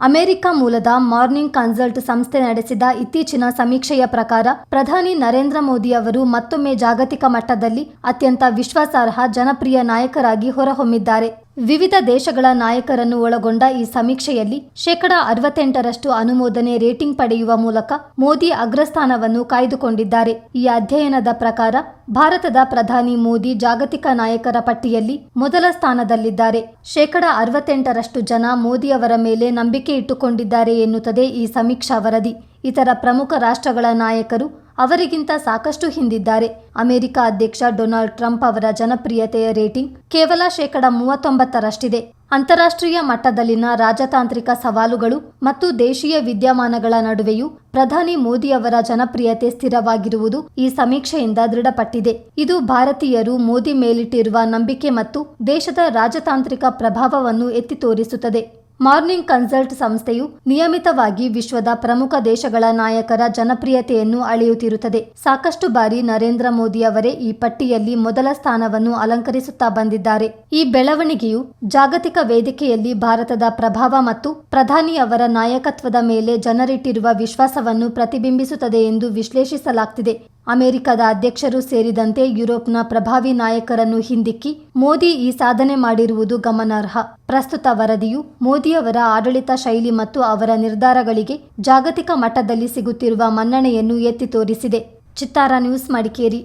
America ಮೂಲದ morning consult ಸಂಸ್ಥೆ ನಡೆಸಿದ ಇತ್ತೀಚಿನ ಸಮೀಕ್ಷೆಯ ಪ್ರಕಾರ ಪ್ರಧಾನಿ ನರೇಂದ್ರ ಮೋದಿ ಅವರು ಮತ್ತೊಮ್ಮೆ ಜಾಗತಿಕ ಮಟ್ಟದಲ್ಲಿ ಅತ್ಯಂತ ವಿಶ್ವಾಸಾರ್ಹ ಜನಪ್ರಿಯ ನಾಯಕರಾಗಿ ಹೊರಹೊಮ್ಮಿದ್ದಾರೆ. ವಿವಿಧ ದೇಶಗಳ ನಾಯಕರನ್ನು ಒಳಗೊಂಡ ಈ ಸಮೀಕ್ಷೆಯಲ್ಲಿ 68% ಅನುಮೋದನೆ ರೇಟಿಂಗ್ ಪಡೆಯುವ ಮೂಲಕ ಮೋದಿ ಅಗ್ರಸ್ಥಾನವನ್ನು ಕಾಯ್ದುಕೊಂಡಿದ್ದಾರೆ. ಈ ಅಧ್ಯಯನದ ಪ್ರಕಾರ ಭಾರತದ ಪ್ರಧಾನಿ ಮೋದಿ ಜಾಗತಿಕ ನಾಯಕರ ಪಟ್ಟಿಯಲ್ಲಿ ಮೊದಲ ಸ್ಥಾನದಲ್ಲಿದ್ದಾರೆ. 68% ಜನ ಮೋದಿಯವರ ಮೇಲೆ ನಂಬಿಕೆ ಇಟ್ಟುಕೊಂಡಿದ್ದಾರೆ ಎನ್ನುತ್ತದೆ ಈ ಸಮೀಕ್ಷಾ ವರದಿ. ಇತರ ಪ್ರಮುಖ ರಾಷ್ಟ್ರಗಳ ನಾಯಕರು ಅವರಿಗಿಂತ ಸಾಕಷ್ಟು ಹಿಂದಿದ್ದಾರೆ. ಅಮೆರಿಕ ಅಧ್ಯಕ್ಷ ಡೊನಾಲ್ಡ್ ಟ್ರಂಪ್ ಅವರ ಜನಪ್ರಿಯತೆಯ ರೇಟಿಂಗ್ ಕೇವಲ 39%ರಷ್ಟಿದೆ. ಅಂತಾರಾಷ್ಟ್ರೀಯ ಮಟ್ಟದಲ್ಲಿನ ರಾಜತಾಂತ್ರಿಕ ಸವಾಲುಗಳು ಮತ್ತು ದೇಶೀಯ ವಿದ್ಯಮಾನಗಳ ನಡುವೆಯೂ ಪ್ರಧಾನಿ ಮೋದಿಯವರ ಜನಪ್ರಿಯತೆ ಸ್ಥಿರವಾಗಿರುವುದು ಈ ಸಮೀಕ್ಷೆಯಿಂದ ದೃಢಪಟ್ಟಿದೆ. ಇದು ಭಾರತೀಯರು ಮೋದಿ ಮೇಲಿಟ್ಟಿರುವ ನಂಬಿಕೆ ಮತ್ತು ದೇಶದ ರಾಜತಾಂತ್ರಿಕ ಪ್ರಭಾವವನ್ನು ಎತ್ತಿ ತೋರಿಸುತ್ತದೆ. ಮಾರ್ನಿಂಗ್ ಕನ್ಸಲ್ಟ್ ಸಂಸ್ಥೆಯು ನಿಯಮಿತವಾಗಿ ವಿಶ್ವದ ಪ್ರಮುಖ ದೇಶಗಳ ನಾಯಕರ ಜನಪ್ರಿಯತೆಯನ್ನು ಅಳೆಯುತ್ತಿರುತ್ತದೆ. ಸಾಕಷ್ಟು ಬಾರಿ ನರೇಂದ್ರ ಮೋದಿ ಅವರೇ ಈ ಪಟ್ಟಿಯಲ್ಲಿ ಮೊದಲ ಸ್ಥಾನವನ್ನು ಅಲಂಕರಿಸುತ್ತಾ ಬಂದಿದ್ದಾರೆ. ಈ ಬೆಳವಣಿಗೆಯು ಜಾಗತಿಕ ವೇದಿಕೆಯಲ್ಲಿ ಭಾರತದ ಪ್ರಭಾವ ಮತ್ತು ಪ್ರಧಾನಿ ಅವರ ನಾಯಕತ್ವದ ಮೇಲೆ ಜನರಿಟ್ಟಿರುವ ವಿಶ್ವಾಸವನ್ನು ಪ್ರತಿಬಿಂಬಿಸುತ್ತದೆ ಎಂದು ವಿಶ್ಲೇಷಿಸಲಾಗುತ್ತಿದೆ. ಅಮೆರಿಕದ ಅಧ್ಯಕ್ಷರು ಸೇರಿದಂತೆ ಯುರೋಪ್ನ ಪ್ರಭಾವಿ ನಾಯಕರನ್ನು ಹಿಂದಿಕ್ಕಿ ಮೋದಿ ಈ ಸಾಧನೆ ಮಾಡಿರುವುದು ಗಮನಾರ್ಹ. ಪ್ರಸ್ತುತ ವರದಿಯು ಮೋದಿಯವರ ಆಡಳಿತ ಶೈಲಿ ಮತ್ತು ಅವರ ನಿರ್ಧಾರಗಳಿಗೆ ಜಾಗತಿಕ ಮಟ್ಟದಲ್ಲಿ ಸಿಗುತ್ತಿರುವ ಮನ್ನಣೆಯನ್ನು ಎತ್ತಿ ತೋರಿಸಿದೆ. ಚಿತ್ತಾರ ನ್ಯೂಸ್, ಮಡಿಕೇರಿ.